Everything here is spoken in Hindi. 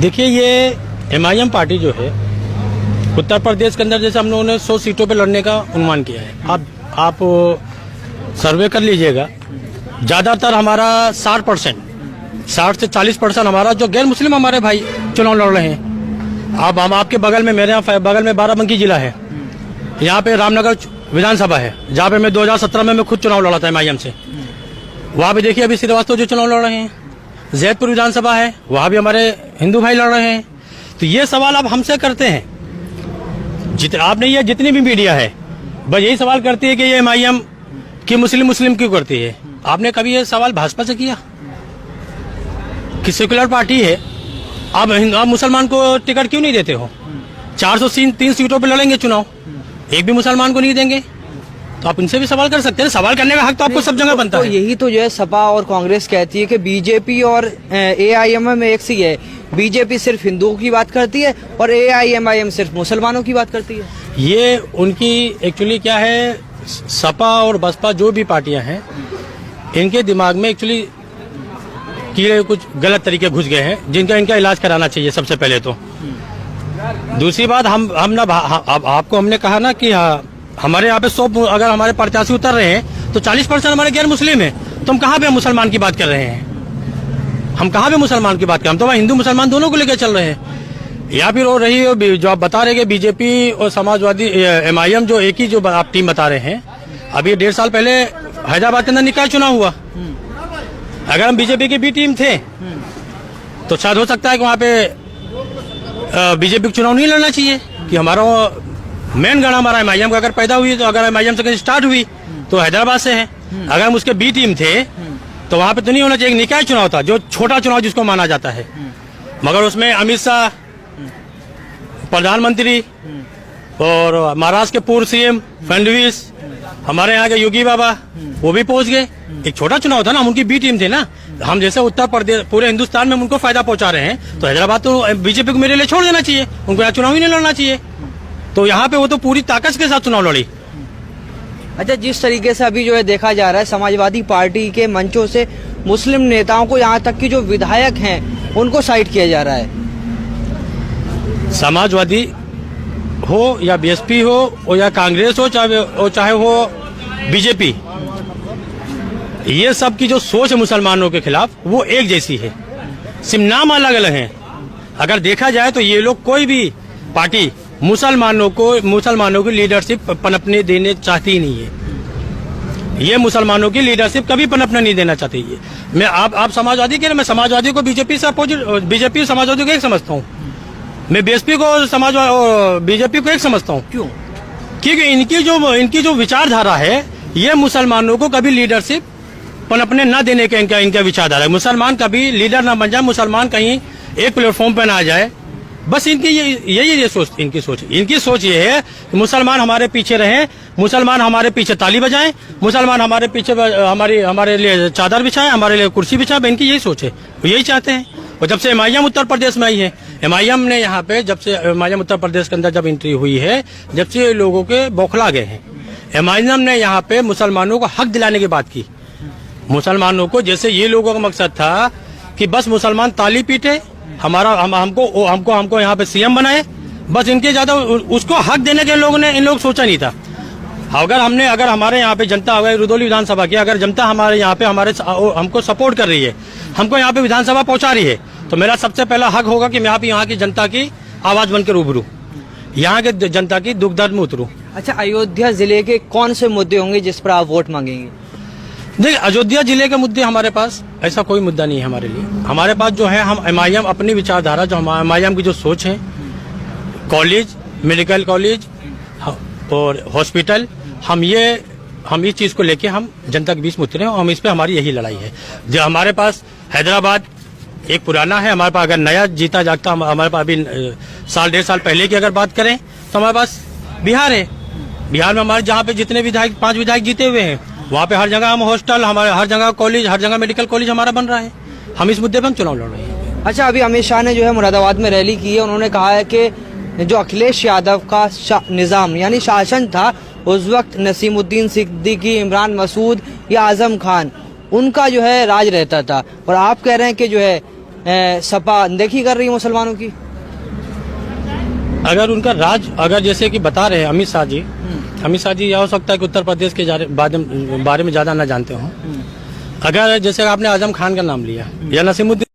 देखिए, ये MIM पार्टी जो है उत्तर प्रदेश के अंदर जैसे हम लोगों ने 100 सीटों पे लड़ने का अनुमान किया है। आप सर्वे कर लीजिएगा, ज्यादातर हमारा 60 से 40% हमारा जो गैर मुस्लिम हमारे भाई चुनाव लड़ रहे हैं। अब हम आपके बगल में, मेरे यहाँ बगल में बाराबंकी जिला है, यहाँ पे रामनगर विधानसभा है, जहाँ पे मैं 2017 में मैं खुद चुनाव लड़ा था MIM से। वहाँ पे देखिए अभी श्रीवास्तव जो चुनाव लड़ रहे हैं। जैदपुर विधानसभा है, वहाँ भी हमारे हिंदू भाई लड़ रहे हैं। तो ये सवाल आप हमसे करते हैं, आपने ये जितनी भी मीडिया है बस यही सवाल करती है कि ये MIM की मुस्लिम क्यों करती है। आपने कभी ये सवाल भाजपा से किया कि सेकुलर पार्टी है, आप मुसलमान को टिकट क्यों नहीं देते हो? 403 सीटों पे लड़ेंगे चुनाव, एक भी मुसलमान को नहीं देंगे। तो आप इनसे भी सवाल कर सकते हैं। सवाल करने का हक तो आपको सब जगह बनता है। यही तो जो है सपा और कांग्रेस कहती है कि बीजेपी और AIMM एक सी है। बीजेपी सिर्फ हिंदुओं की बात करती है और AIMIM सिर्फ मुसलमानों की बात करती है। ये उनकी एक्चुअली क्या है, सपा और बसपा जो भी पार्टियां हैं, इनके दिमाग में एक्चुअली कीड़े कुछ गलत तरीके घुस गए हैं, जिनका इनका इलाज कराना चाहिए सबसे पहले तो। दूसरी बात, आपको हमने कहा ना कि हमारे यहाँ पे 100 अगर हमारे प्रत्याशी उतर रहे हैं तो 40% हमारे गैर मुस्लिम हैं। तो हम कहाँ पे मुसलमान की बात कर रहे हैं? हम कहाँ पे मुसलमान की बात कर, हम तो हिंदू मुसलमान दोनों को लेकर चल रहे हैं। या फिर हो रही है जो आप बता रहे हैं बीजेपी और समाजवादी MIM जो एक ही जो आप टीम बता रहे हैं। अभी 1.5 साल पहले हैदराबाद के अंदर निकाय चुनाव हुआ। अगर हम बीजेपी की भी टीम थे तो शायद हो सकता है कि वहाँ पे बीजेपी को चुनाव नहीं लड़ना चाहिए, कि हमारा मेन गण हमारा MIM का अगर पैदा हुई तो अगर MIM से कहीं स्टार्ट हुई तो हैदराबाद से है। अगर हम उसके बी टीम थे तो वहाँ पे तो नहीं होना चाहिए। निकाय चुनाव था, जो छोटा चुनाव जिसको माना जाता है, मगर उसमें अमित शाह प्रधानमंत्री और महाराष्ट्र के पूर्व CM फडणवीस, हमारे यहाँ के योगी बाबा, वो भी पहुंच गए। एक छोटा चुनाव था ना, हम उनकी बी टीम थे ना। हम जैसे उत्तर प्रदेश पूरे हिंदुस्तान में उनको फायदा पहुंचा रहे हैं, तो हैदराबाद तो बीजेपी को मेरे लिए छोड़ देना चाहिए, उनको यहाँ चुनाव ही नहीं लड़ना चाहिए। तो यहाँ पे वो तो पूरी ताकत के साथ चुनाव लड़ी। अच्छा, जिस तरीके से अभी जो है देखा जा रहा है, समाजवादी पार्टी के मंचों से मुस्लिम नेताओं को, यहाँ तक कि जो विधायक हैं उनको साइड किया जा रहा है। समाजवादी हो या BSP हो या कांग्रेस हो, चाहे हो बीजेपी, ये सब की जो सोच है मुसलमानों के खिलाफ वो एक जैसी है, सिर्फ नाम अलग अलग है। अगर देखा जाए तो ये लोग कोई भी पार्टी मुसलमानों की लीडरशिप पनपने देने चाहती ही नहीं है। ये मुसलमानों की लीडरशिप कभी पनपने नहीं देना चाहती है। मैं आप समाजवादी कह रहे, मैं समाजवादी को बीजेपी से अपोजिट, बीजेपी समाजवादी को एक समझता हूँ। मैं BSP को बीजेपी को एक समझता हूँ। क्यों? क्योंकि इनकी जो विचारधारा है, ये मुसलमानों को कभी लीडरशिप पनपने न देने का इनका विचारधारा है। मुसलमान कभी लीडर ना बन जाए, मुसलमान कहीं एक प्लेटफॉर्म पे ना आ जाए, बस इनकी यही सोच, इनकी सोच ये है कि मुसलमान हमारे पीछे रहें, मुसलमान हमारे पीछे ताली बजाएं, मुसलमान हमारे पीछे हमारे लिए चादर बिछाएं, हमारे लिए कुर्सी बिछाएं। इनकी यही सोच है, वो यही चाहते हैं। और जब से MIM उत्तर प्रदेश में आई है, MIM ने यहाँ पे जब से MIM उत्तर प्रदेश के अंदर जब एंट्री हुई है, जब से लोगों के बौखला गए हैं, MIM ने यहाँ पे मुसलमानों को हक दिलाने की बात की। मुसलमानों को, जैसे ये लोगों का मकसद था कि बस मुसलमान ताली पीटे, हमको यहाँ पे CM बनाए, बस इनके ज्यादा उसको हक देने के इन लोग सोचा नहीं था। अगर हमारे यहाँ पे जनता, अगर रुदौली विधानसभा की अगर जनता हमारे यहाँ पे हमको सपोर्ट कर रही है, हमको यहाँ पे विधानसभा पहुँचा रही है, तो मेरा सबसे पहला हक होगा कि मैं यहाँ की जनता की आवाज बनकर उभरूं, यहाँ के जनता की दुख दर्द में उतरूं। अच्छा, अयोध्या जिले के कौन से मुद्दे होंगे जिस पर आप वोट मांगेंगे? देखिए, अयोध्या जिले के मुद्दे हमारे पास ऐसा कोई मुद्दा नहीं है हमारे लिए। हमारे पास जो है, हम MIM अपनी विचारधारा, जो MIM की जो सोच है, कॉलेज, मेडिकल कॉलेज और हॉस्पिटल, हम इस चीज को लेके हम जनता के बीच में उतरे हैं, और हम इस पे हमारी यही लड़ाई है। जो हमारे पास हैदराबाद एक पुराना है, हमारे पास अगर नया जीता जागता, हमारे पास अभी 1.5 साल पहले की अगर बात करें तो हमारे पास बिहार है। बिहार में हमारे जहाँ पे जितने विधायक 5 विधायक जीते हुए हैं, वहाँ पे हर जगह हम हॉस्टल, हमारे हर जगह कॉलेज, हर जगह मेडिकल कॉलेज हमारा बन रहा है। हम इस मुद्दे पर हम चुनाव लड़ रहे हैं। अच्छा, अभी अमित शाह ने जो है मुरादाबाद में रैली की है। उन्होंने कहा है कि जो अखिलेश यादव का निजाम यानी शासन था, उस वक्त नसीमुद्दीन सिद्दीकी, इमरान मसूद या आजम खान, उनका जो है राज रहता था। और आप कह रहे हैं कि जो है सपा अनदेखी कर रही है मुसलमानों की? अगर उनका अगर जैसे कि बता रहे हैं अमित शाह जी, यह हो सकता है कि उत्तर प्रदेश के बारे में ज्यादा न जानते हो। अगर जैसे आपने आजम खान का नाम लिया या नसीमुद्दीन